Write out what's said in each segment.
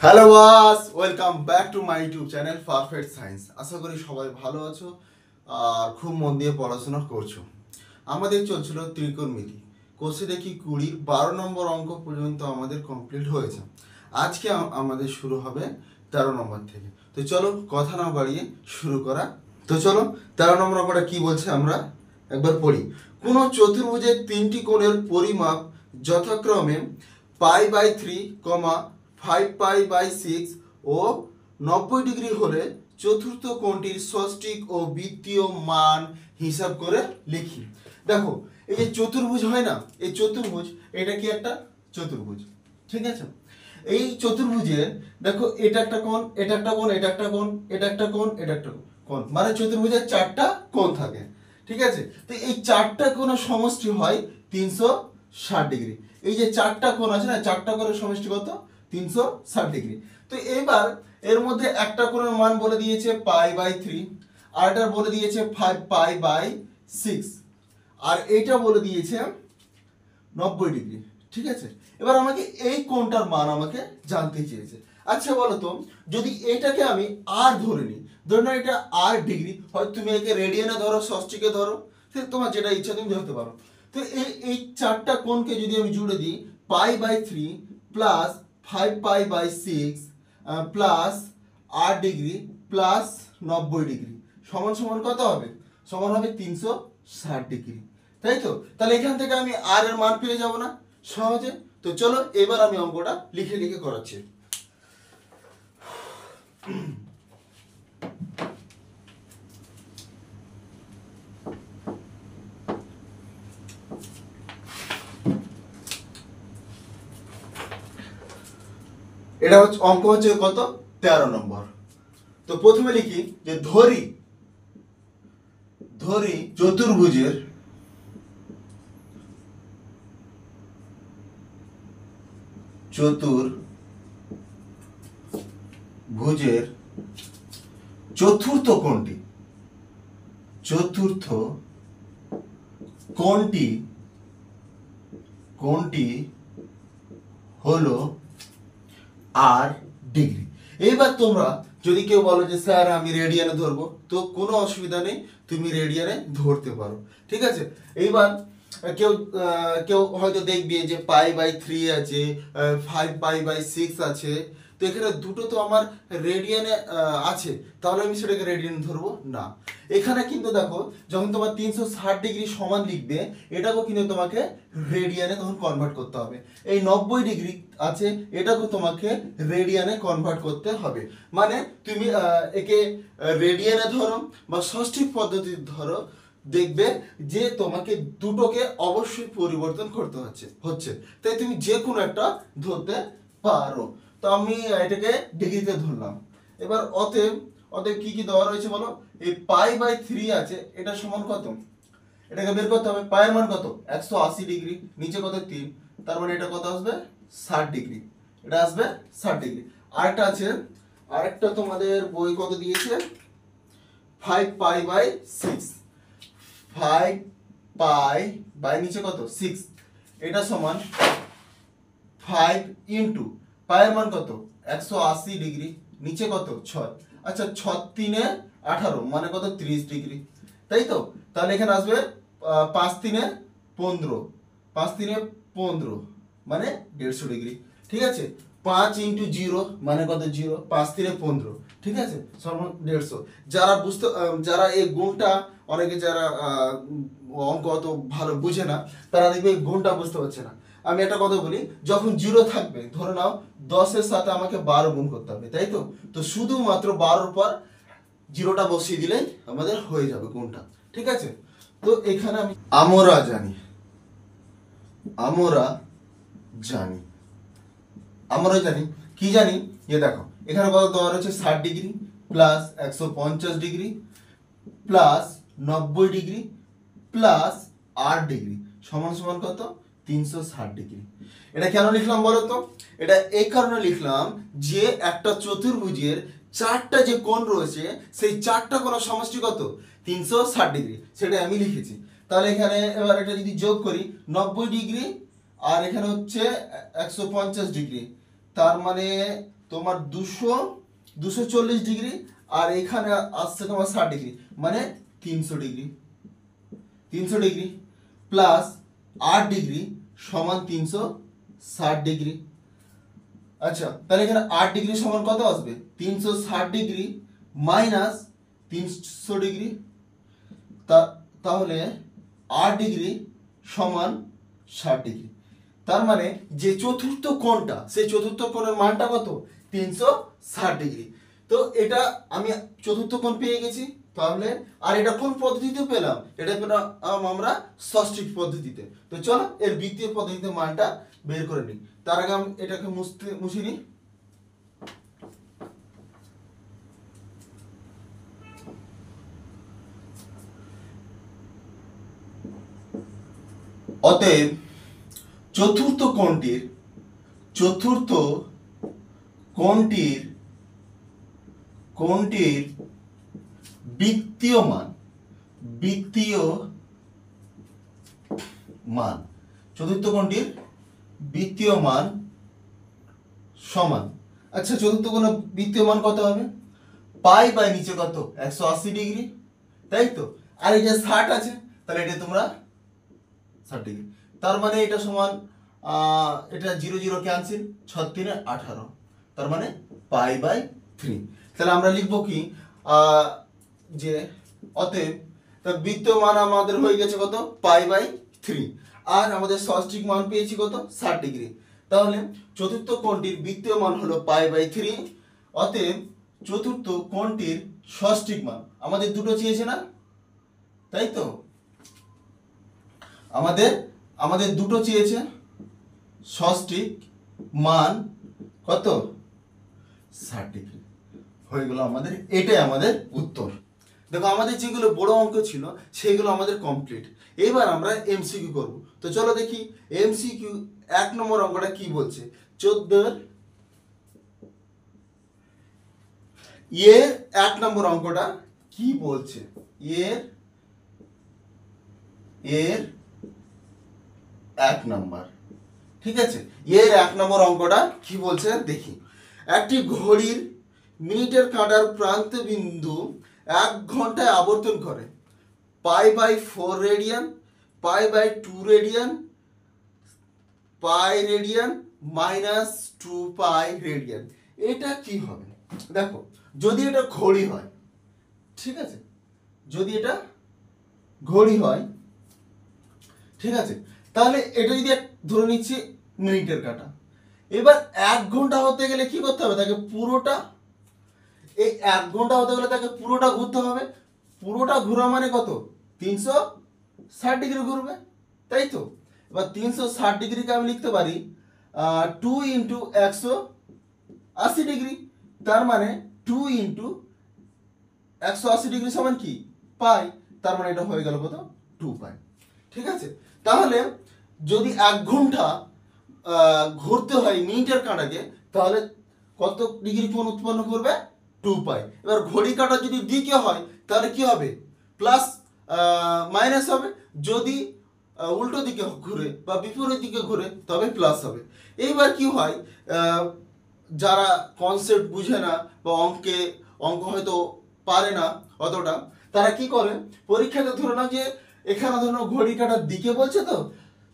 Hello বাস, welcome back to my YouTube channel Perfect Science. আশা করি সবাই ভালো আছো আর খুব মন দিয়ে পড়াশোনা করছো। আমাদের চলছিল ত্রিকোণমিতি, কোষে দেখি 20-12 নম্বর অঙ্ক পর্যন্ত আমাদের কমপ্লিট হয়েছে। আজকে আমাদের শুরু হবে 13 নম্বর থেকে। তো চলো কথা না বাড়িয়ে শুরু করা। তো চলো 13 নম্বর অঙ্কটা কি বলছে আমরা একবার পড়ি। কোনো চতুর্ভুজের তিনটি কোণের পরিমাপ যথাক্রমে π/3, 5π/6 ও 90 ডিগ্রি হলে চতুর্থ কোণটির ষষ্ঠিক ও বৃত্তীয় মান হিসাব করে লিখি। দেখো, এই যে চতুর্ভুজ হয় না, এই চতুর্ভুজ, এটা কি একটা চতুর্ভুজ, ঠিক আছে? এই চতুর্ভুজের দেখো, এটা একটা কোণ, এটা একটা কোণ, এটা একটা কোণ, এটা একটা কোণ, এটা একটা কোণ, মানে চতুর্ভুজের 4টা কোণ থাকে, ঠিক আছে? তো এই 4টা কোণের সমষ্টি হয় 360 ডিগ্রি। এই যে 4টা কোণ আছে না, 4টা কোণের সমষ্টি কত? 360 ডিগ্রি। তো এবার এর মধ্যে একটা কোণের মান বলে দিয়েছে π/3, আরটার বলে দিয়েছে 5π/6, আর এইটা বলে দিয়েছে 90 ডিগ্রি, ঠিক আছে? এবার আমাকে এই কোণটার মান আমাকে জানতে চেয়েছে। আচ্ছা বলো তো, যদি এটাকে আমি আর ধরে নিই, ধরে নাও এটা আর ডিগ্রি, হয়তো তুমি একে রেডিয়ানে ধরো, ষষ্ঠীকে ধরো, ঠিক, তোমার যেটা ইচ্ছা তুমি ধরতে পারো। তো এই 4টা কোণকে যদি আমি জুড়ে দিই, π/3 plus 5π/6 plus 8 degree plus 90 degree সমান সমান কত হবে? সমান হবে 360 ডিগ্রি, তাই তো? তাহলে এখান থেকে আমি আর এর মান পেয়ে যাব না সহজে? তো চলো এবার আমি অঙ্কটা লিখে লিখে করাচ্ছি। এটা হচ্ছে অঙ্ক, হচ্ছে কত? 13 নম্বর। তো প্রথমে লিখি যে ধরি ধরি চতুর্ভুজের চতুর্ভুজের চতুর্থ কোণটি কোণটি হলো আর ডিগ্রি। এইবার তোমরা যদি কেউ বলো যে স্যার আমি রেডিয়ানে ধরবো, তো কোনো অসুবিধা নেই, তুমি রেডিয়ানে ধরতে পারো, ঠিক আছে? এইবার কেউ কেউ হয়তো দেখবে যে π/3 আছে, 5π/6 আছে, তো এখানে দুটো তো আমার রেডিয়ানে আছে, তাহলে আমি সেটাকে রেডিয়ানে ধরবো না। এখানে কিন্তু দেখো, যখন তোমার 360 ডিগ্রি সমান লিখবে, এটাকেও কিন্তু তোমাকে রেডিয়ানে তখন কনভার্ট করতে হবে। এই 90 ডিগ্রি আছে, এটাকেও তোমাকে রেডিয়ানে কনভার্ট করতে হবে। মানে তুমি একে রেডিয়ানে ধরো বা ষষ্ঠিক পদ্ধতি ধরো, দেখবে যে তোমাকে দুটোকে অবশ্যই পরিবর্তন করতে হচ্ছে, তাই তুমি যে কোনো একটা ধরতে পারো। তো আমি এটাকে ডিগ্রিতে ধরলাম। এবার অতএব অতএব কি কি দেওয়া রয়েছে বলো? এই π/3 আছে, এটা সমান কত? এটাকে বের করতে হবে। পায়ের মান কত? 180 ডিগ্রি, নিচে কত? 3, তার মানে এটা কত আসবে? 60 ডিগ্রি, এটা আসবে 60 ডিগ্রি। আরেকটা আছে, আরেকটা তোমাদের বই কত দিয়েছে? 5π/6, 5π নিচে কত? 6, এটা সমান 5 ইন্টু পায়ের মান কত? 180 ডিগ্রি, নিচে কত? 6। আচ্ছা, 6×3 = 18, মানে কত? 30 ডিগ্রি, তাই তো? তাহলে এখানে আসবে 5×3 = 15, 5×3 = 15, মানে 150 ডিগ্রি, ঠিক আছে? 5 ইন্টু 0 মানে কত? 0, 5×3 = 15, ঠিক আছে? সমান 150। যারা এই গুণটা, অনেকে যারা অঙ্ক অত ভালো বুঝে না, তারা দেখবে এই গুণটা বুঝতে পারছে না। আমি একটা কথা বলি, যখন 0 থাকবে, ধরে নাও 10-এর সাথে আমাকে 12 গুণ করতে হবে, তাই তো? তো শুধুমাত্র 12-র পর 0টা বসিয়ে দিলেই আমাদের হয়ে যাবে গুণটা, ঠিক আছে? তো এখানে আমরা জানি কি জানি, যে দেখো এখানে কত দেওয়া রয়েছে? 60 degree plus 150 degree plus 90 degree plus 8 degree সমান সমান কত? 360 ডিগ্রি। এটা কেন লিখলাম বলো তো? এটা এই কারণে লিখলাম যে একটা চতুর্ভুজের 4টা যে কোণ রয়েছে, সেই 4টা কোণের সমষ্টি কত? 360 ডিগ্রি, সেটা আমি লিখেছি। তাহলে এখানে এবার এটা যদি যোগ করি, 90 ডিগ্রি আর এখানে হচ্ছে 150 ডিগ্রি, তার মানে তোমার 240 ডিগ্রি, আর এখানে আসছে তোমার 60 ডিগ্রি, মানে 300 ডিগ্রি। 300 ডিগ্রি প্লাস 8 ডিগ্রি সমান 360 ডিগ্রি। আচ্ছা, তাহলে এখানে 8 ডিগ্রি সমান কত আসবে? 360 ডিগ্রি মাইনাস 300 ডিগ্রি। তাহলে 8 ডিগ্রি সমান 60 ডিগ্রি। তার মানে যে চতুর্থ কোণটা, সেই চতুর্থ কোণের মানটা কত? 360 ডিগ্রি। তো এটা আমি চতুর্থ কোণ পেয়ে গেছি। তাহলে আর এটা কোন পদ্ধতিতে পেলাম? এটা পেলাম আমরা ষষ্ঠিক পদ্ধতিতে। তো চলো এর বৃত্তীয় পদ্ধতিতে মানটা বের করে নিই। তার আগে আমি এটাকে মুছে নিই। অতএব চতুর্থ কোণটির বৃত্তীয় মান চতুর্থ কোণটির বৃত্তীয় মান সমান। আচ্ছা, চতুর্থ কোণের বৃত্তীয় মান কত হবে? পাই বাই নিচে কত? 180 ডিগ্রি, তাই তো। আর এই যে 60 আছে, তাহলে এটা তোমরা 60 ডিগ্রি। তার মানে এটা সমান এটা 0 0 ক্যান্সেল, 6 3 18, তার মানে পাই বাই 3। তাহলে আমরা লিখবো কি যে অতএব তার বৃত্তীয় মান আমাদের হয়ে গেছে কত? Pi by 3। আর আমাদের ষষ্ঠিক মান পেয়েছি কত? 60 ডিগ্রি। তাহলে চতুর্থ কোণটির বৃত্তীয় মান হলো পাই বাই 3। অতএব চতুর্থ কোণটির ষষ্ঠিক মান আমাদের দুটো চেয়েছে না, তাই তো? আমাদের দুটো চেয়েছে। ষষ্ঠিক মান কত? 60 ডিগ্রি হয়ে গেল আমাদের। এটাই আমাদের উত্তর। দেখো, আমাদের যেগুলো বড় অঙ্ক ছিল সেগুলো আমাদের কমপ্লিট। এবার আমরা এমসিকিউ করব। তো চলো দেখি এমসিকিউ 1 নম্বর অঙ্কটা কি বলছে। 14 এর 1 নম্বর অঙ্কটা কি বলছে? এর 1 নম্বর, ঠিক আছে। এর 1 নম্বর অঙ্কটা কি বলছে দেখি। একটি ঘড়ির মিনিটের কাঁটার প্রান্ত বিন্দু 1 ঘন্টায় আবর্তন করে pi by 4 radian, pi by 2 radian, pi radian minus 2 pi radian. এটা কি হবে? দেখো, যদি এটা ঘড়ি হয়, ঠিক আছে, যদি এটা ঘড়ি হয়, ঠিক আছে, তাহলে এটা যদি ধরে নিচ্ছি মিনিটের কাঁটা। এবার 1 ঘন্টা হতে গেলে কি করতে হবে? তাকে পুরোটা, এই 1 ঘন্টা হতে গেলে তাকে পুরোটা ঘুরতে হবে। পুরোটা ঘোরা মানে কত? 360 ডিগ্রি ঘুরবে, তাই তো। এবার 360 ডিগ্রিকে আমি লিখতে পারি 2 ইন্টু 180 ডিগ্রি। তার মানে 2 ইন্টু 180 ডিগ্রি সমান কি? পাই। তার মানে এটা হয়ে গেল কত? 2 পাই, ঠিক আছে। তাহলে যদি 1 ঘন্টা ঘুরতে হয় মিনিটের কাঁটাকে, তাহলে কত ডিগ্রি কোণ উৎপন্ন করবে? 2 পাই। এবার ঘড়ি কাঁটা যদি দিকে হয় তাহলে কি হবে? প্লাস মাইনাস হবে। যদি উল্টো দিকে ঘুরে বা বিপরীত দিকে ঘুরে তবে প্লাস হবে। এইবার কি হয়, যারা কনসেপ্ট বুঝে না বা অঙ্ক হয়তো পারে না অতটা, তারা কি করে, পরীক্ষাতে ধরে না যে এখানে ধরো ঘড়ি কাঁটার দিকে বলছে, তো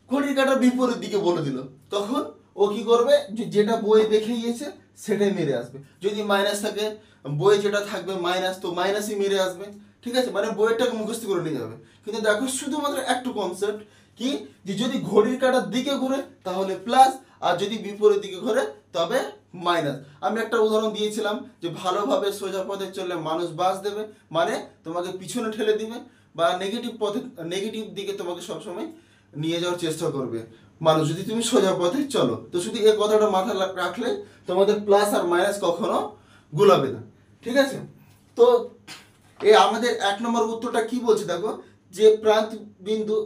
ঘড়ির কাঁটার বিপরীত দিকে বলে দিল, তখন ও কি করবে, যেটা বই দেখে গিয়েছে সেটাই মেরে আসবে। যদি মাইনাস থাকে, বই যেটা থাকবে মাইনাস, তো মাইনাসই মেরে আসবে, ঠিক আছে। মানে বইয়েরটাকে মুখস্থ করে নিয়ে যাবে। কিন্তু দেখো, শুধুমাত্র একটু কনসেপ্ট কি, যে যদি ঘড়ির কাঁটার দিকে ঘুরে তাহলে প্লাস, আর যদি বিপরীত দিকে ঘুরে তবে মাইনাস। আমি একটা উদাহরণ দিয়েছিলাম যে ভালোভাবে সোজা পথে চললে মানুষ বাস দেবে, মানে তোমাকে পিছনে ঠেলে দিবে, বা নেগেটিভ দিকে তোমাকে সবসময় নিয়ে যাওয়ার চেষ্টা করবে মানুষ, যদি তুমি সোজা পথে চলো। তো শুধু এই কথাটা মাথায় রাখলে তোমাদের প্লাস আর মাইনাস কখনো গুলাবে না, ঠিক আছে। তো এই আমাদের 1 নম্বর উত্তরটা কি বলছে দেখো, যে প্রান্ত বিন্দু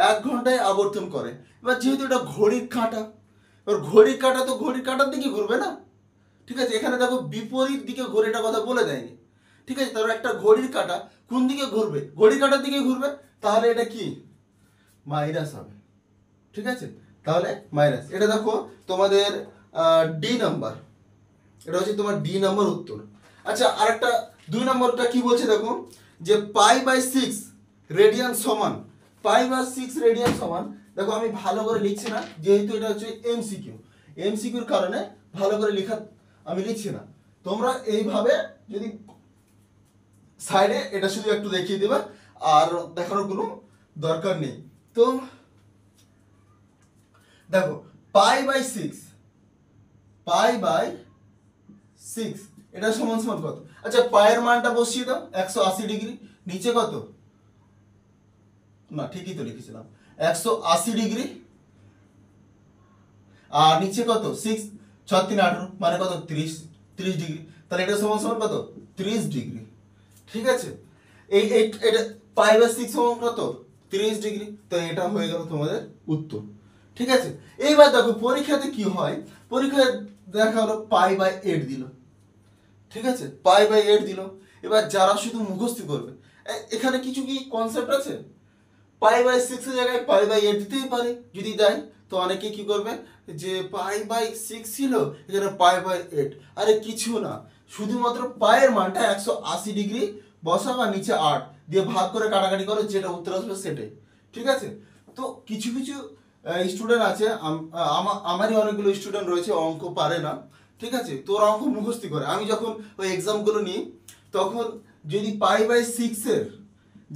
1 ঘন্টায় আবর্তন করে। এবার যেহেতু এটা ঘড়ির কাঁটা, এবার ঘড়ির কাঁটা তো ঘড়ির কাঁটার দিকে ঘুরবে না, ঠিক আছে। এখানে দেখো বিপরীত দিকে ঘড়িটা কথা বলে দেয়নি, ঠিক আছে। তারপর একটা ঘড়ির কাঁটা কোন দিকে ঘুরবে? ঘড়ির কাঁটার দিকে ঘুরবে, তাহলে এটা কি? মাইনাস হবে, ঠিক আছে। তাহলে মাইনাস। এটা দেখো তোমাদের ডি নাম্বার, এটা হচ্ছে তোমার ডি নম্বর উত্তর। আচ্ছা, আরেকটা 2 নম্বরটা কি বলছে দেখো, যে π/6 রেডিয়ান সমান, π/6 রেডিয়ান সমান, দেখো আমি ভালো করে লিখছি না যেহেতু এটা হচ্ছে এমসিকিউ, এমসিকিউর কারণে ভালো করে লেখা আমি লিখছি না। তোমরা এইভাবে যদি সাইডে এটা শুধু একটু দেখিয়ে দেবে, আর দেখানোর কোনো দরকার নেই। তো দেখো π/6, π/6 এটা সমান সমান কত? আচ্ছা, পায়ের মানটা বসিয়ে দাও 180 ডিগ্রি, নিচে কত, না ঠিকই তো লিখেছিলাম 180 ডিগ্রি, আর নিচে কত 6, 6 3 18 মানে কত 30 ডিগ্রি, তাহলে এটা সমান সমান কত 30 ডিগ্রি। ঠিক আছে, এটা π/6 সমান কত 30 ডিগ্রি, তো এটা হয়ে গেল তোমাদের উত্তর। ঠিক আছে, এইবার দেখো পরীক্ষাতে কি হয়, পরীক্ষায় দেখা হলো π/8 দিল, ঠিক আছে π/8 দিল। এবার যারা শুধু মুখস্থ করবে, এখানে কিছু কি কনসেপ্ট আছে, π/6 এর জায়গায় π/8 দিতেই পারে, যদি দেয় তো অনেকে কি করবে যে π/6 ছিল এখানে π/8, আরে কিছু না, শুধুমাত্র পায়ের মানটা 180 ডিগ্রি বসাও আর নিচে 8 দিয়ে ভাগ করে কাটাকাটি করো, যেটা উত্তর আসবে সেটাই। ঠিক আছে, তো কিছু কিছু স্টুডেন্ট আছে, আমারই অনেকগুলো স্টুডেন্ট রয়েছে অঙ্ক পারে না, ঠিক আছে, তোর অঙ্ক মুখস্থ করে, আমি যখন ওই এক্সামগুলো নিই তখন যদি π/6 এর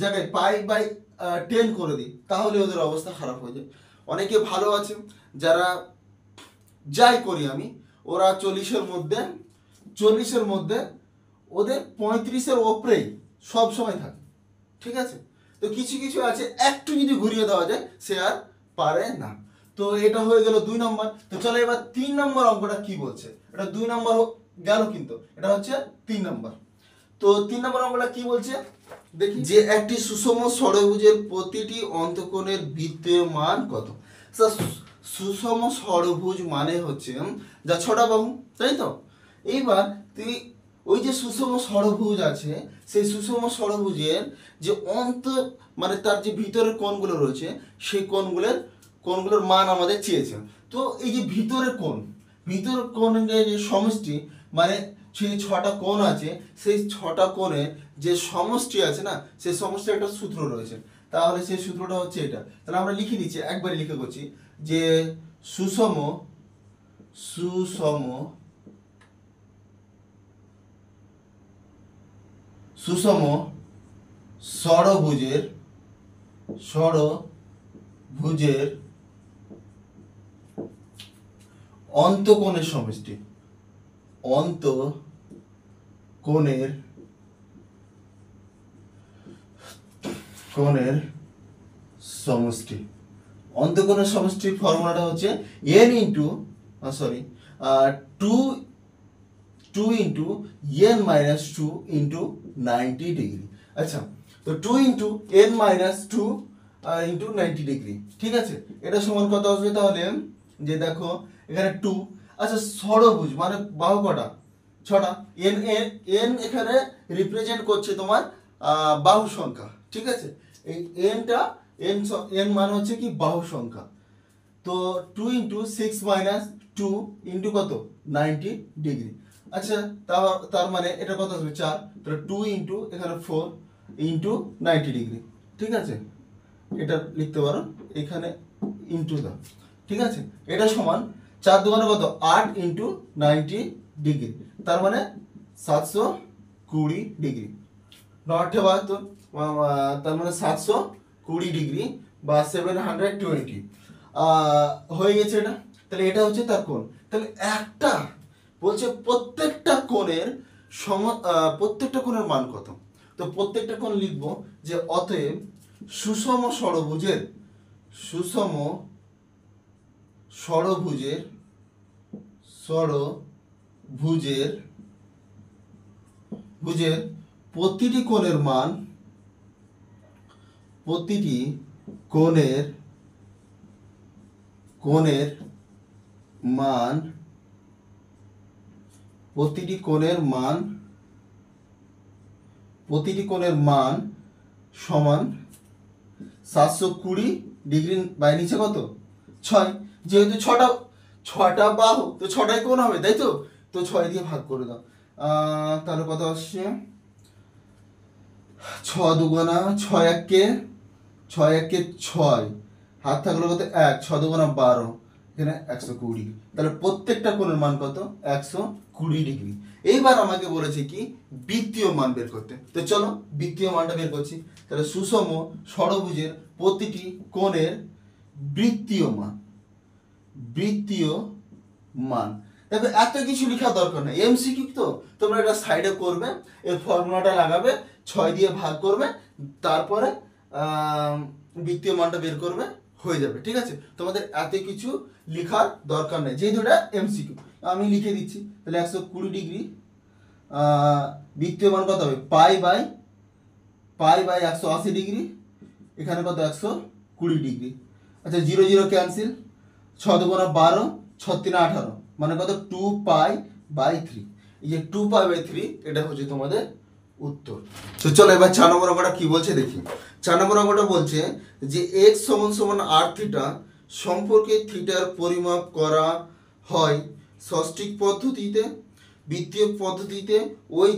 জায়গায় π/10 করে দিই তাহলে ওদের অবস্থা খারাপ হয়ে যায়। অনেকে ভালো আছে যারা, যাই করি আমি, ওরা 40-এর মধ্যে ওদের 35-এর ওপরেই সব সময় থাকে। ঠিক আছে, তো কিছু কিছু আছে একটু যদি ঘুরিয়ে দেওয়া যায় সে আর পারে না। তো এটা হয়ে গেল 2 নম্বর। তো চলো এবার 3 নম্বর অঙ্কটা কি বলছে, এটা 2 নম্বর গেল, কিন্তু এটা হচ্ছে 3 নম্বর। তো 3 নম্বর অঙ্কটা কি বলছে দেখি, যে একটি সুষম ষড়ভুজের প্রতিটি অন্তঃকোণের বৃত্তীয় মান কত। সুষম ষড়ভুজ মানে হচ্ছে যা 6টা বাহু, তাই তো। এইবার তুই ওই যে সুষম ষড়ভুজ আছে, সেই সুষম ষড়ভুজের যে মানে তার যে ভিতরের কোণগুলো রয়েছে সেই কোণগুলোর মান আমাদের চেয়েছে। তো এই যে ভিতরের কোণের যে সমষ্টি, মানে সেই 6টা কোণ আছে, সেই 6টা কোণের যে সমষ্টি আছে না, সেই সমষ্টির একটা সূত্র রয়েছে, তাহলে সেই সূত্রটা হচ্ছে এটা। তাহলে আমরা লিখে দিচ্ছি, একবারে লিখে করছি, যে সুষম ষড়ভুজের অন্তঃকোণের সমষ্টি, অন্তঃকোণের সমষ্টির ফর্মুলাটা হচ্ছে n into 2 into n minus 2 into 90 degree. আচ্ছা, তো 2 into n minus 2 into 90 degree, ঠিক আছে, এটা সমান কত আসবে তাহলে, যে দেখো এখানে 2, আচ্ছা ষড়ভুজ মানে বাহু কটা 6টা, n এখানে রিপ্রেজেন্ট করছে তোমার বাহু সংখ্যা, ঠিক আছে, এই n মানে হচ্ছে কি বাহু সংখ্যা। তো 2 ইন্টু 6 মাইনাস 2 ইন্টু কত 90 ডিগ্রি। আচ্ছা, তার মানে এটা কত আসবে 4, তাহলে 2 ইন্টু এখানে 4 ইন্টু 90 ডিগ্রি, ঠিক আছে, এটা লিখতে পারো এখানে ইন্টু দাও, ঠিক আছে, এটা সমান 4 দুগুণে কত 8 ইন্টু 90 ডিগ্রি, তার মানে 720 ডিগ্রি, নট বাহাত্তর, তার মানে 720 ডিগ্রি বা 720 হয়ে গেছে এটা। তাহলে এটা হচ্ছে তার কোণ। তাহলে একটা বলছে প্রত্যেকটা কোণের মান কত। তো প্রত্যেকটা কোণ লিখবো যে অতএব সুষম ষড়ভুজের প্রতিটি কোণের মান সমান 720 ডিগ্রি বাই নিচে কত 6, যেহেতু 6টা বাহু তো 6টাই কোণ হবে, তাই তো, তো 6 দিয়ে ভাগ করে দাও, তাহলে কত আসছে 6 দুগুণা 6 একে 6 একে 6, হাত থাকলো কত 1, 6 দুগুণা 12, এখানে 120, তাহলে প্রত্যেকটা কোণের মান কত 120 ডিগ্রি। এইবার আমাকে বলেছে কি বৃত্তীয় মান বের করতে, তো চলো বৃত্তীয় মানটা বের করছি। তাহলে সুষম ষড়ভুজের প্রতিটি কোণের বৃত্তীয় মান, বৃত্তীয় মান, দেখো এত কিছু লেখা দরকার নেই, এমসিকিউ তো তোমরা এটা সাইডে করবে, এই ফর্মুলাটা লাগাবে, 6 দিয়ে ভাগ করবে, তারপরে বৃত্তীয় মানটা বের করবে, হয়ে যাবে। ঠিক আছে, তোমাদের এত কিছু লেখার দরকার নেই, যেহেতু এটা এমসিকিউ আমি লিখে দিচ্ছি। তাহলে 120 ডিগ্রি বৃত্তীয় মান কত হবে পাই বাই 180 ডিগ্রি, এখানে কত 120 ডিগ্রি। আচ্ছা 0 0 ক্যান্সেল, 6 দুগুণা 12, 6 3 18, মানে কত 2π/3। এই যে 2π/3 এটা হচ্ছে তোমাদের উত্তর। তো চলো এবার 4 নম্বর অঙ্কটা কি বলছে দেখি। 4 নম্বর অঙ্কটা বলছে যে x = r থিটা সম্পর্কে থিটার পরিমাপ করা হয় ষষ্ঠিক পদ্ধতিতে, বৃত্তীয় পদ্ধতিতে, ওই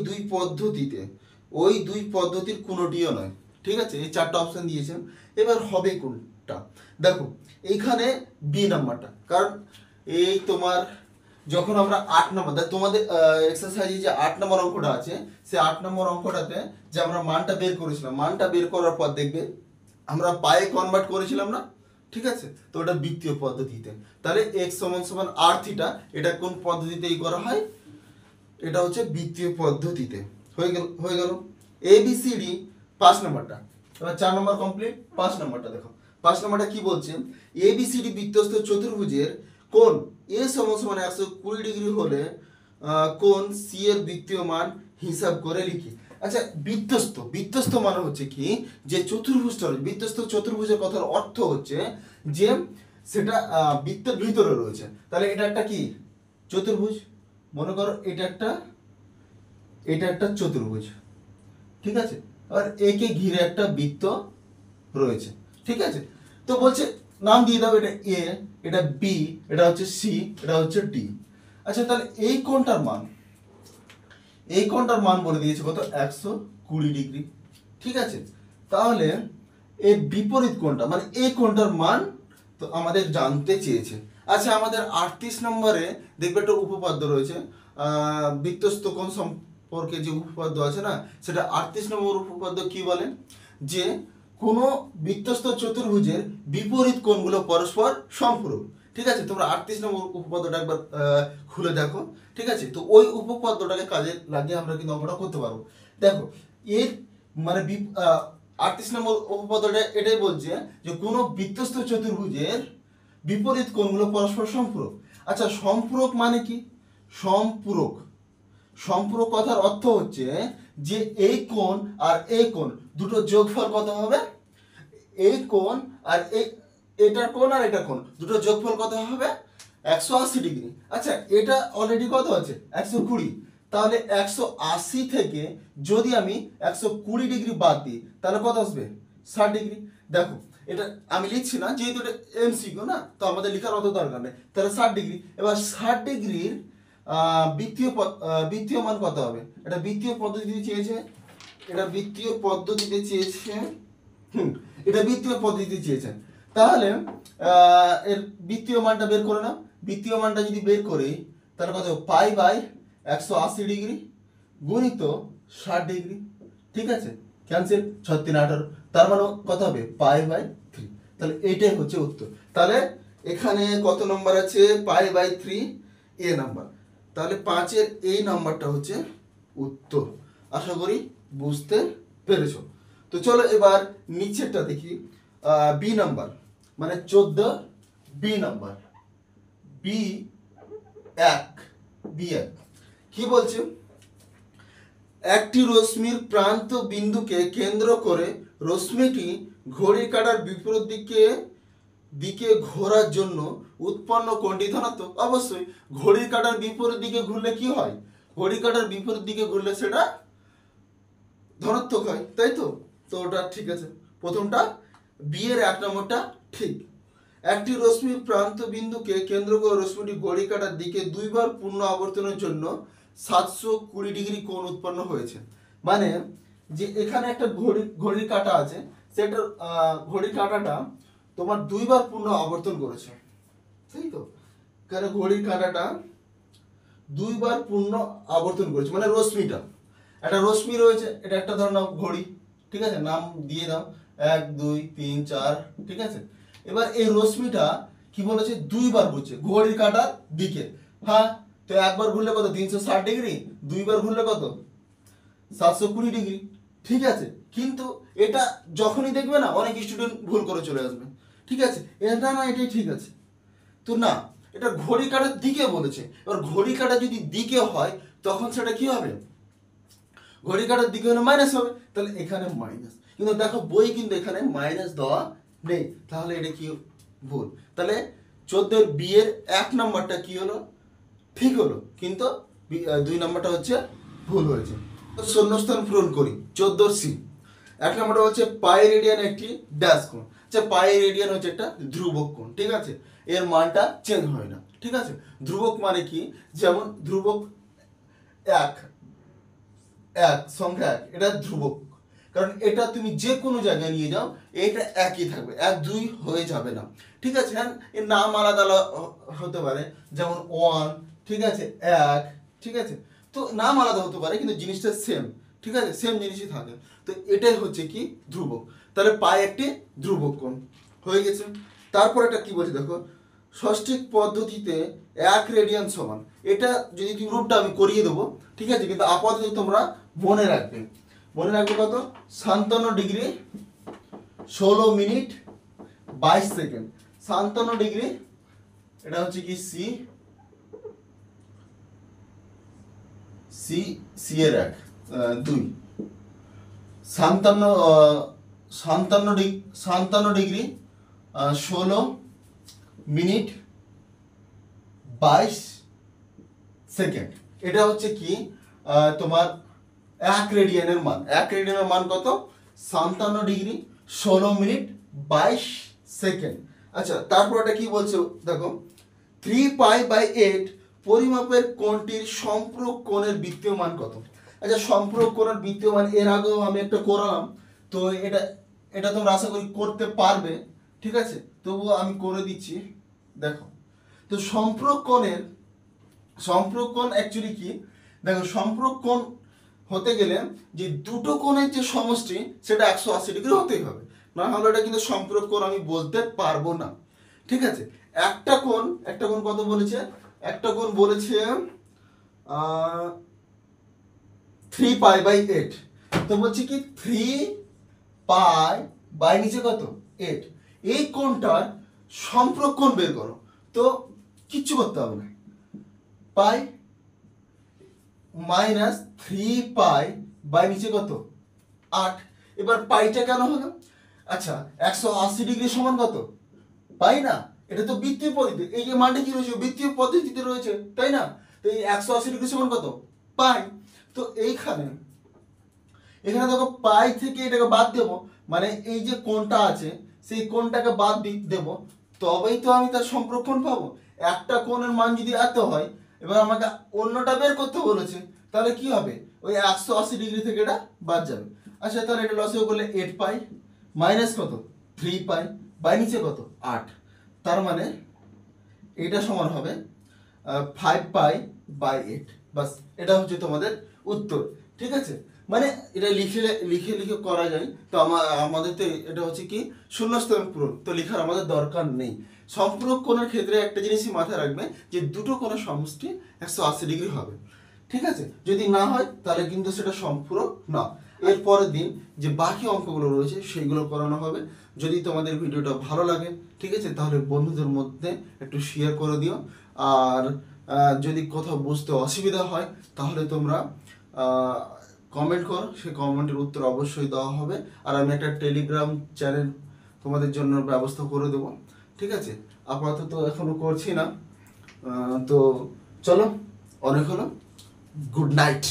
দুই পদ্ধতির কোনোটিও নয়। ঠিক আছে, এই 4টা অপশন দিয়েছেন, এবার হবে কোনটা দেখো। এইখানে বি নাম্বারটা, কারণ এই তোমার যখন আমরা 8 নম্বর তোমাদের এক্সারসাইজে যে 8 নম্বর অঙ্কটা আছে, সেই 8 নম্বর অঙ্কটাতে যে আমরা মানটা বের করেছিলাম, মানটা বের করার পর দেখবে আমরা পায়ে কনভার্ট করেছিলাম না, ঠিক আছে, তো ওটা বৃত্তীয় পদ্ধতিতে। তাহলে x = r থিটা, এটা কোন পদ্ধতিতেই করা হয়, এটা হচ্ছে বৃত্তীয় পদ্ধতিতে। হয়ে গেল ABCD 5 নম্বরটা। এবার 4 নম্বর কমপ্লিট, 5 নম্বরটা দেখো। 5 নম্বরটা কি বলছে, ABCD বৃত্তস্থ চতুর্ভুজের কোণ A = 120 ডিগ্রি হলে কোণ C এর বৃত্তীয় মান হিসাব করে লিখি। আচ্ছা বৃত্তস্থ মানে হচ্ছে কি, যে চতুর্ভুজটা, বৃত্তস্থ চতুর্ভুজের কথার অর্থ হচ্ছে যে সেটা বৃত্তের ভিতরে রয়েছে। তাহলে এটা একটা কি চতুর্ভুজ, মনে করো এটা একটা চতুর্ভুজ, ঠিক আছে, আর একে ঘিরে একটা বৃত্ত রয়েছে, ঠিক আছে। তো বলছে নাম দিয়ে দাও, এটা এ, এটা বি, এটা হচ্ছে সি, এটা হচ্ছে ডি। আচ্ছা তাহলে এই কোণটার মান বলে দিয়েছে কত 120 ডিগ্রি, ঠিক আছে। তাহলে এই বিপরীত কোণটা মানে এই কোণটার মান তো আমাদের জানতে চেয়েছে। আচ্ছা আমাদের 38 নম্বরে দেখবে একটা উপপাদ্য রয়েছে, বৃত্তস্থ কোণ সম্পর্কে যে উপপাদ্য আছে না, সেটা 38 নম্বর উপপাদ্য কি বলে, যে কোনো বৃত্তস্থ চতুর্ভুজের বিপরীত কোণগুলো পরস্পর সম্পূরক। ঠিক আছে, তোমরা 38 নম্বর উপপাদ্যটা একবার খুলে দেখো, ঠিক আছে। তো ওই উপপাদ্যটাকে কাজে লাগিয়ে আমরা কিন্তু অঙ্কটা করতে পারবো। দেখো এর মানে 38 নম্বর উপপাদ্যটা এটাই বলছে যে কোনো বৃত্তস্থ চতুর্ভুজের বিপরীত কোণগুলো পরস্পর সম্পূরক। আচ্ছা সম্পূরক মানে কি, সম্পূরক কথার অর্থ হচ্ছে যে এই কোণ আর এই কোণ দুটো যোগফল কত হবে, এই কোণ আর এটার কোণ আর এটার কোণ দুটো যোগফল কত হবে 180 ডিগ্রি। আচ্ছা এটা অলরেডি কত আছে 120, তাহলে 180 থেকে যদি আমি 120 ডিগ্রি বাদ দিই তাহলে কত আসবে 60 ডিগ্রি। দেখো এটা আমি লিখছি না, যেহেতু এটা এমসিকিউ না, তো আমাদের লেখার অত দরকার নেই। তাহলে 60 ডিগ্রি, এবার 60 ডিগ্রির বৃত্তীয় মান কত হবে, এটা বৃত্তীয় পদ্ধতিতে চেয়েছে, এটা বৃত্তীয় পদ্ধতিতে চেয়েছে। তাহলে এর বৃত্তীয় মানটা বের করে নাও। বৃত্তীয় মানটা যদি বের করি তাহলে কত π/180 ডিগ্রি গুণিত 60 ডিগ্রি, ঠিক আছে, ক্যান্সেল, 6 3 18, তার মানে কত হবে π/3। তাহলে এইটাই হচ্ছে উত্তর। তাহলে এখানে কত নম্বর আছে π/3 এ নাম্বার, তাহলে 5-এর এই নাম্বারটা হচ্ছে উত্তর। আশা করি বুঝতে পেরেছো। তো চলো এবার নিচেরটা দেখি, বি নাম্বার মানে 14 বি নাম্বার, বি1 কি বলছে, একটি রশ্মির প্রান্ত বিন্দুকে কেন্দ্র করে রশ্মিটি ঘড়ির কাঁটার বিপরীত দিকে ঘোরার জন্য উৎপন্ন কোণটি ধনাত্মক। অবশ্যই ঘড়ির কাঁটার বিপরীত দিকে ঘুরলে কি হয়, ঘড়ির কাঁটার বিপরীত দিকে ঘুরলে সেটা ধনাত্মক হয়, তাই তো। তো ওটা ঠিক আছে, প্রথমটা বি এর 1 নম্বরটা ঠিক। একটি রশ্মির প্রান্ত বিন্দুকে কেন্দ্র করে রশ্মিটি ঘড়ি কাঁটার দিকে দুইবার পূর্ণ আবর্তনের জন্য 720 ডিগ্রি কোণ উৎপন্ন হয়েছে। মানে যে এখানে একটা ঘড়ির কাঁটা আছে, সেটা ঘড়ির কাঁটাটা তোমার দুইবার পূর্ণ আবর্তন করেছে, তাই তো? কারণ ঘড়ির কাঁটাটা দুইবার পূর্ণ আবর্তন করেছে, মানে রশ্মিটা, একটা রশ্মি রয়েছে, এটা একটা ধরো নাও ঘড়ি, ঠিক আছে, নাম দিয়ে দাও 1 2 3 4, ঠিক আছে। এবার এই রশ্মিটা কি বলেছে, দুইবার ঘুরছে ঘড়ির কাঁটার দিকে। হ্যাঁ, তো একবার ঘুরলে কত, 360 ডিগ্রি, দুইবার ঘুরলে কত, 720 ডিগ্রি, ঠিক আছে। কিন্তু এটা যখনই দেখবে না, অনেক স্টুডেন্ট ভুল করে চলে আসবে, ঠিক আছে, এটা না এটাই ঠিক আছে, তো না, এটা ঘড়ি কাঁটার দিকে বলেছে। এবার ঘড়ি কাঁটা যদি দিকে হয় তখন সেটা কি হবে, ঘড়ি কাঁটার দিকে হলে মাইনাস হবে, তাহলে এখানে মাইনাস। কিন্তু দেখো বই কিন্তু এখানে মাইনাস দেওয়া নেই, তাহলে এটা কি ভুল। তাহলে 14 বি এর 1 নাম্বারটা কি হলো, ঠিক হলো, কিন্তু 2 নাম্বারটা হচ্ছে ভুল হয়েছে। শূন্যস্থান পূরণ করি। 14 সি 1 নাম্বারটা হচ্ছে পাই রেডিয়ান একটি ড্যাশ কোণ। আচ্ছা, পাই রেডিয়ান হচ্ছে একটা ধ্রুবক কোণ, ঠিক আছে, এর মানটা চেঞ্জ হয় না, ঠিক আছে। ধ্রুবক মানে কি, যেমন ধ্রুবক 1 সংখ্যা 1, এটা ধ্রুবক, কারণ এটা তুমি যে কোনো জায়গায় নিয়ে যাও এটা একই থাকবে, 1 2 হয়ে যাবে না, ঠিক আছে। হ্যাঁ, এর নাম আলাদা আলাদা হতে পারে, যেমন 1, ঠিক আছে, 1, ঠিক আছে, তো নাম আলাদা হতে পারে কিন্তু জিনিসটা সেম, ঠিক আছে, সেম জিনিসই থাকে। তো এটাই হচ্ছে কি ধ্রুবক। তাহলে পাই একটি ধ্রুবক কোণ হয়ে গেছে। তারপর এটা কি বলছে দেখো, ষষ্ঠিক পদ্ধতিতে 1 রেডিয়ান সমান, এটা যদি তুমি রূপটা আমি করিয়ে দেবো, ঠিক আছে, কিন্তু আপাতত তোমরা মনে রাখবে কত, 57 ডিগ্রি 16 মিনিট 22 সেকেন্ড। 57 ডিগ্রি, এটা হচ্ছে কি সি সি সি এর 1 2, 57 ডিগ্রি 16 মিনিট 22 সেকেন্ড। এটা হচ্ছে কি তোমার 1 রেডিয়ানের মান। 1 রেডিয়ানের মান কত, 57 ডিগ্রি 16 মিনিট 22 সেকেন্ড। আচ্ছা, তারপর এটা কি বলছে দেখো, 3π/8 পরিমাপের কোণটির সম্পূরক কোণের বৃত্তীয় মান কত। আচ্ছা, সম্পূরক কোণের বৃত্তীয় মান এর আগেও আমি একটা করালাম, তো এটা তোমরা আশা করি করতে পারবে, ঠিক আছে, তবুও আমি করে দিচ্ছি। দেখো, তো সম্পূরক কোণ অ্যাকচুয়ালি কি, দেখো, সম্পূরক কোণ হতে গেলে যে দুটো কোণের যে সমষ্টি সেটা 180 ডিগ্রি হতেই হবে, না হলে এটা কিন্তু সম্পূরক কোণ আমি বলতে পারবো না, ঠিক আছে। একটা কোণ কত বলেছে, একটা কোণ বলেছে 3π/8, তো বলছি কি 3π বাই নিচে কত 8, এই কোণটার সম্পূরক কোণ বের করো। তো কিচ্ছু করতে হবে না, পাই মাইনাস 3π বাই নিচে কত 8। এবার পাইটা কেন হলো, আচ্ছা, 180 ডিগ্রি সমান কত, পাই না, এটা তো বৃত্তীয় পদ্ধতি, এই যে মানটা কি রয়েছে বৃত্তীয় পদ্ধতিতে রয়েছে, তাই না। তো এই 180 ডিগ্রি সমান কত, পাই। তো এখানে দেখো পাই থেকে এটাকে বাদ দেব, মানে এই যে কোণটা আছে সেই কোণটাকে বাদ দেব, তবেই তো আমি তার সম্পূরক কোণ পাবো। একটা কোণের মান যদি এত হয়, এবার আমাকে অন্যটা বের করতে বলেছে, তাহলে কি হবে, ওই 180 ডিগ্রি থেকে এটা বাদ যাবে। আচ্ছা, তাহলে এটা লসে করলে 8π মাইনাস কত 3π বাই নিচে কত 8, তার মানে এটা সমান হবে 5π/8। বাস, এটা হচ্ছে তোমাদের উত্তর, ঠিক আছে। মানে এটা লিখে করা যায়, তো আমাদের তো এটা হচ্ছে কি শূন্যস্থান পূরণ, তো লেখার আমাদের দরকার নেই। সম্পূরক কোণের ক্ষেত্রে একটা জিনিসই মাথায় রাখবে যে দুটো কোণের সমষ্টি 180 ডিগ্রি হবে, ঠিক আছে। যদি না হয় তাহলে কিন্তু সেটা সম্পূরক না। এর পরের দিন যে বাকি অঙ্কগুলো রয়েছে সেইগুলো করানো হবে। যদি তোমাদের ভিডিওটা ভালো লাগে, ঠিক আছে, তাহলে বন্ধুদের মধ্যে একটু শেয়ার করে দিও। আর যদি কোথাও বুঝতে অসুবিধা হয় তাহলে তোমরা কমেন্ট করো, সেই কমেন্টের উত্তর অবশ্যই দেওয়া হবে। আর আমি একটা টেলিগ্রাম চ্যানেল তোমাদের জন্য ব্যবস্থা করে দেবো, ঠিক আছে। আপাতত এখনো করছি না, তো চলো, অনেক হলো, গুড নাইট।